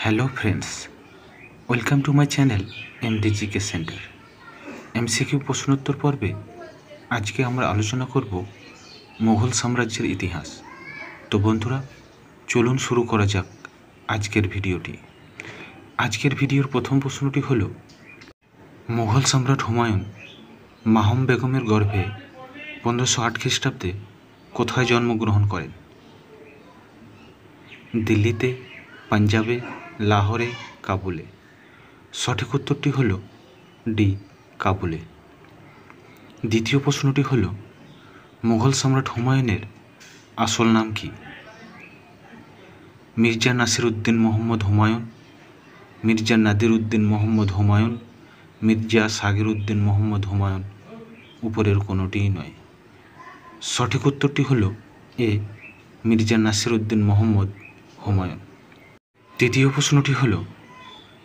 Hello friends, welcome to my channel MDGK centre. MCQ প্রশ্নোত্তর পর্বে আজকে আমরা আলোচনা করব মুঘল সাম্রাজ্যের ইতিহাস। তো বন্ধুরা, চলুন শুরু করা যাক আজকের ভিডিওটি। আজকের ভিডিওর প্রথম প্রশ্নটি হল, মুঘল সম্রাট হুমায়ুন মাহম বেগমের গর্ভে 1508 খ্রিস্টাব্দে কোথায় জন্মগ্রহণ করেন? দিল্লিতে, পাঞ্জাবে, লাহোরে, কাবুলে? সঠিক উত্তরটি হল ডি, কাবুলে। দ্বিতীয় প্রশ্নটি হল, মুঘল সম্রাট হুমায়ুনের আসল নাম কি? মির্জা নাসির উদ্দিন মোহাম্মদ হুমায়ুন, মির্জা নাদির উদ্দিন মোহাম্মদ হুমায়ুন, মির্জা সাগির উদ্দিন মোহাম্মদ হুমায়ুন? উপরের কোনোটিই নয়। সঠিক উত্তরটি হল এ, মির্জা নাসির উদ্দিন মোহাম্মদ হুমায়ুন। তৃতীয় প্রশ্নটি হল,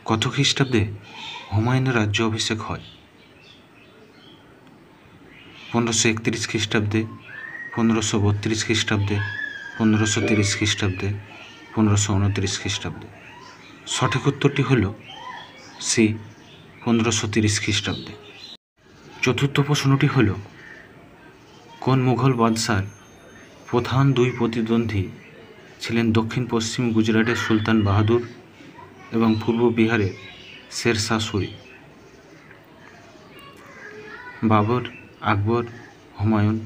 কত খ্রিস্টাব্দে হুমায়ুনের রাজ্য অভিষেক হয়? 1531 খ্রিস্টাব্দে, 1532 খ্রিস্টাব্দে, 1530 খ্রিস্টাব্দে, 1529 খ্রিস্টাব্দে? সঠিক উত্তরটি হল সি, 1530 খ্রিস্টাব্দে। চতুর্থ প্রশ্নটি হল, কোন মুঘল বাদশার প্রধান দুই প্রতিদ্বন্দ্বী ছিলেন দক্ষিণ পশ্চিম গুজরাটের সুলতান বাহাদুর এবং পূর্ব বিহারের শের শাহ সুরি? বাবর, আকবর, হুমায়ুন,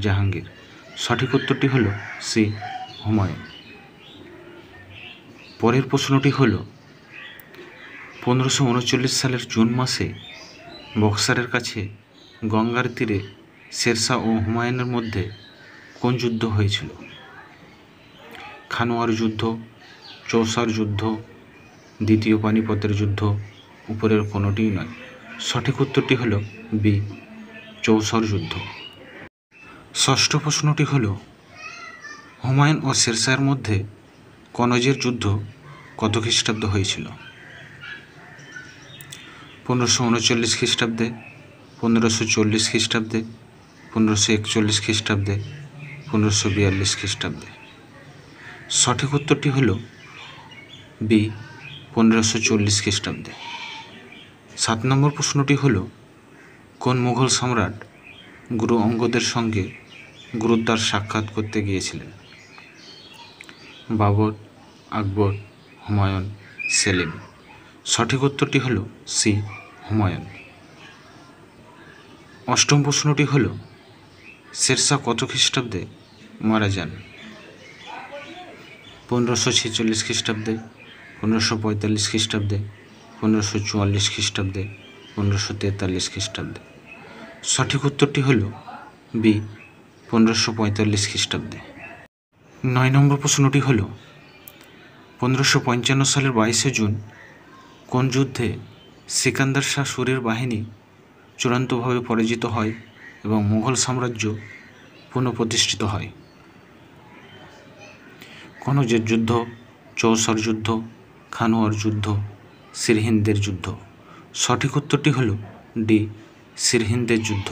জাহাঙ্গীর? সঠিক উত্তরটি হল সি, হুমায়ুন। পরের প্রশ্নটি হল, 1539 সালের জুন মাসে বক্সারের কাছে গঙ্গার তীরে শেরশাহ ও হুমায়ুনের মধ্যে কোন যুদ্ধ হয়েছিল? খানোয়ার যুদ্ধ, চৌসার যুদ্ধ, দ্বিতীয় পানিপথের যুদ্ধ? উপরের কোনোটিই নয়। সঠিক উত্তরটি হল বি, চৌসার যুদ্ধ। ষষ্ঠ প্রশ্নটি হল, হুমায়ুন ও শেরশাহের মধ্যে কনৌজের যুদ্ধ কত খ্রিস্টাব্দ হয়েছিল? 1539 খ্রিস্টাব্দে, 1540 খ্রিস্টাব্দে, 1541 খ্রিস্টাব্দে, 1542 খ্রিস্টাব্দে? সঠিক উত্তরটি হল বি, 1540 খ্রিস্টাব্দে। 7 নম্বর প্রশ্নটি হল, কোন মুঘল সম্রাট গুরু অঙ্গদের সঙ্গে গুরুদ্বার সাক্ষাৎ করতে গিয়েছিলেন? বাবর, আকবর, হুমায়ুন, সেলিম? সঠিক উত্তরটি হল সি, হুমায়ুন। অষ্টম প্রশ্নটি হল, শেরশাহ কত খ্রিস্টাব্দে মারা যান? 1546 খ্রিস্টাব্দে, 1545 খ্রিস্টাব্দে, 1544 খ্রিস্টাব্দে, 1543 খ্রিস্টাব্দে? সঠিক উত্তরটি হল বি, 1545 খ্রিস্টাব্দে। 9 নম্বর প্রশ্নটি হল, 1555 সালের 22শে জুন কোন যুদ্ধে সিকান্দার শাহ সুরির বাহিনী চূড়ান্তভাবে পরাজিত হয় এবং মুঘল সাম্রাজ্য পুনঃপ্রতিষ্ঠিত হয়? কনৌজের যুদ্ধ, চৌসার যুদ্ধ, খানোয়ার যুদ্ধ, সিরহিন্দের যুদ্ধ? সঠিক উত্তরটি হল ডি, সিরহিন্দের যুদ্ধ।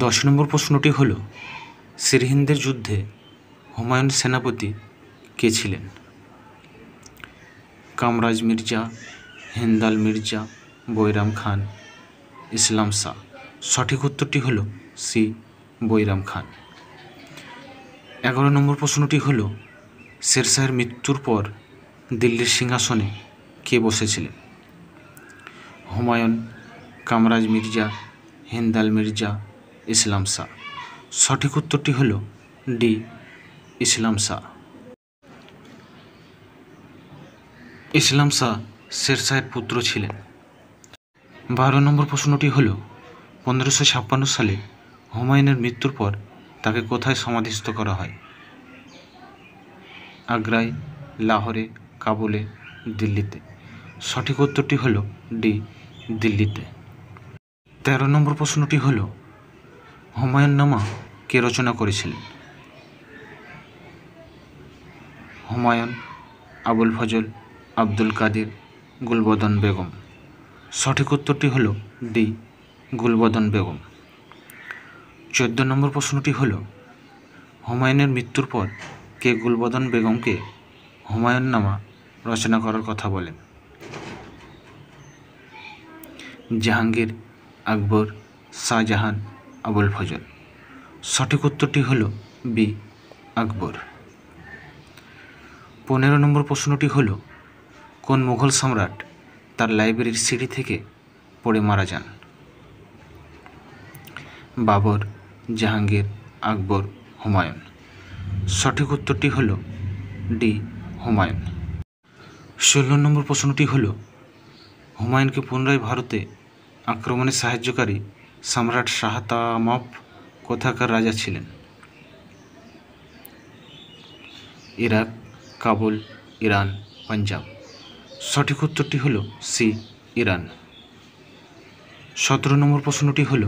10 নম্বর প্রশ্নটি হল, সিরহিন্দের যুদ্ধে হুমায়ুন সেনাপতি কে ছিলেন? কামরাজ মির্জা, হিন্দাল মির্জা, বৈরাম খান, ইসলাম শাহ? সঠিক উত্তরটি হল সি, বৈরাম খান। 11 নম্বর প্রশ্নটি হল, শেরশাহের মৃত্যুর পর দিল্লির সিংহাসনে কে বসেছিলেন? হুমায়ুন, কামরাজ মির্জা, হিন্দাল মির্জা, ইসলাম শাহ? সঠিক উত্তরটি হল ডি, ইসলাম শাহ। ইসলাম শাহ শেরশাহের পুত্র ছিলেন। 12 নম্বর প্রশ্নটি হল, 1556 সালে হুমায়ুনের মৃত্যুর পর তাকে কোথায় সমাধিস্থ করা হয়? আগ্রায়, লাহোরে, কাবুলে, দিল্লিতে? সঠিক উত্তরটি হল ডি, দিল্লিতে। 13 নম্বর প্রশ্নটি হল, হুমায়ুননামা কে রচনা করেছিলেন? হুমায়ুন, আবুল ফজল, আব্দুল কাদির, গুলবদন বেগম? সঠিক উত্তরটি হল ডি, গুলবদন বেগম। 14 নম্বর প্রশ্নটি হল, হুমায়ুনের মৃত্যুর পর কে গুলবদন বেগমকে হুমায়ুননামা রচনা করার কথা বলেন? জাহাঙ্গীর, আকবর, শাহজাহান, আবুল ফজল। সঠিক উত্তরটি হল বি, আকবর। 15 নম্বর প্রশ্নটি হল, কোন মুঘল সম্রাট তার লাইব্রেরির সিঁড়ি থেকে পড়ে মারা যান? বাবর, জাহাঙ্গীর, আকবর, হুমায়ুন। সঠিক উত্তরটি হল ডি, হুমায়ুন। 16 নম্বর প্রশ্নটি হল, হুমায়ুনকে পুনরায় ভারতে আক্রমণে সাহায্যকারী সম্রাট শাহ তামাপ কোথাকার রাজা ছিলেন? Iraq, Kabul, Iran, Punjab. সঠিক উত্তরটি হল সি, ইরান। 17 নম্বর প্রশ্নটি হল,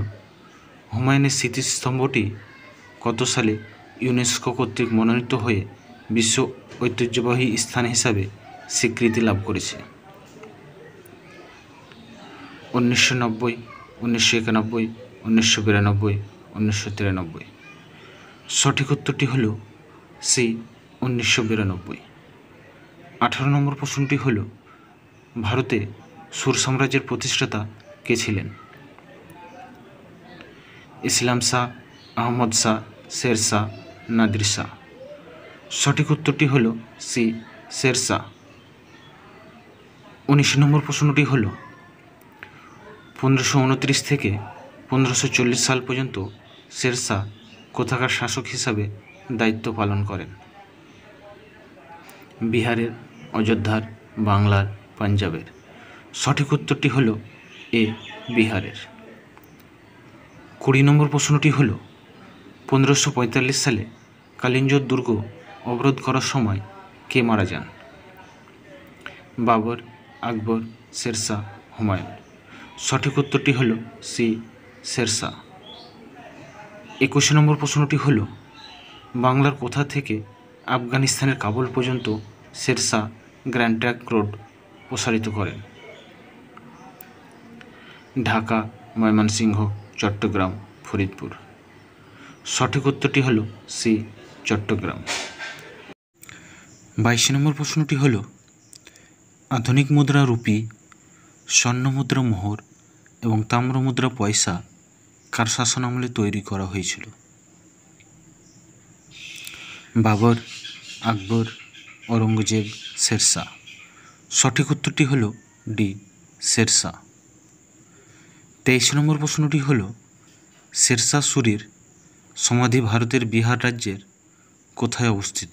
হুমায়ুনের স্মৃতিস্তম্ভটি কত সালে ইউনেস্কো কর্তৃক মনোনীত হয়ে বিশ্ব ঐতিহ্যবাহী স্থান হিসাবে স্বীকৃতি লাভ করেছে? 1990, 1991, 1992, 1993। সঠিক উত্তরটি হল সি, 1992। 18 নম্বর প্রশ্নটি হল, ভারতে সুর সাম্রাজ্যের প্রতিষ্ঠাতা কে ছিলেন? ইসলাম শাহ, আহমদ শাহ, শের শাহ, নাদির শাহ। সঠিক উত্তরটি হল সি, শের শাহ। 19 নম্বর প্রশ্নটি হল, 1529 থেকে 1540 সাল পর্যন্ত শের শাহ কোথাকার শাসক হিসাবে দায়িত্ব পালন করেন? বিহারের, অযোধ্যার, বাংলার, পাঞ্জাবের। সঠিক উত্তরটি হল এ, বিহারের। 20 নম্বর প্রশ্নটি হল, 1545 সালে কালিঞ্জর দুর্গ অবরোধ করার সময় কে মারা যান? বাবর, আকবর, শের শাহ, হুমায়ুন। সঠিক উত্তরটি হল সি, শের শাহ। 21 নম্বর প্রশ্নটি হল, বাংলার কোথা থেকে আফগানিস্তানের কাবুল পর্যন্ত Sher Shah grand trunk road প্রসারিত করেন? ঢাকা, ময়মনসিংহ, চট্টগ্রাম, ফরিদপুর। সঠিক উত্তরটি হল সি, চট্টগ্রাম। 22 নম্বর প্রশ্নটি হল, আধুনিক মুদ্রা রুপি, স্বর্ণ মুদ্রা মোহর এবং তাম্র মুদ্রা পয়সা কার শাসনামলে তৈরি করা হয়েছিল? বাবর, আকবর, ঔরঙ্গজেব, শের শাহ। সঠিক উত্তরটি হল ডি, শের শাহ। 23 নম্বর প্রশ্নটি হল, শের শাহ সুরির সমাধি ভারতের বিহার রাজ্যের কোথায় অবস্থিত?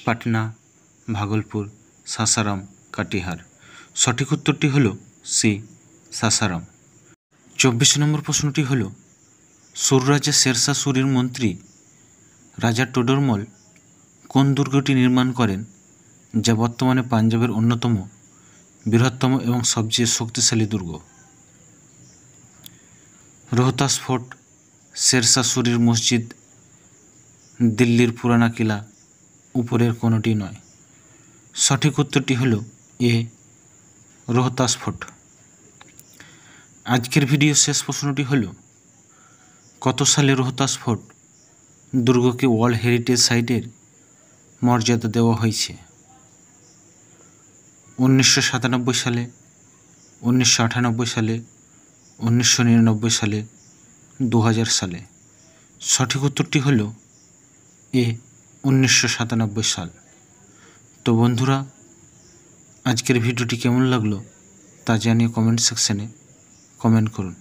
পাটনা, ভাগলপুর, সাসারাম, কাটিহার। সঠিক উত্তরটি হল সি, সাসারাম। 24 নম্বর প্রশ্নটি হল, সুর রাজা শের শাহ সুরির মন্ত্রী রাজা টোডরমল কোন দুর্গটি নির্মাণ করেন, যা বর্তমানে পাঞ্জাবের অন্যতম বৃহত্তম এবং সবচেয়ে শক্তিশালী দুর্গ? রোহতাস ফোর্ট, শের শাহ সুরির মসজিদ, দিল্লির পুরানা কিলা, উপরের কোনোটি নয়। সঠিক উত্তরটি হল এ, রোহতাস ফোর্ট। আজকের ভিডিও শেষ প্রশ্নটি হল, কত সালে রোহতাস ফোর্ট দুর্গকে ওয়ার্ল্ড হেরিটেজ সাইটের মর্যাদা দেওয়া হয়েছে? 1997 সালে, 1998 সালে, 1999 সালে, 2000 সালে। সঠিক উত্তরটি হল এ, 1997 সাল। তো বন্ধুরা, আজকের ভিডিওটি কেমন লাগলো তা জানিয়ে কমেন্ট সেকশনে কমেন্ট করুন।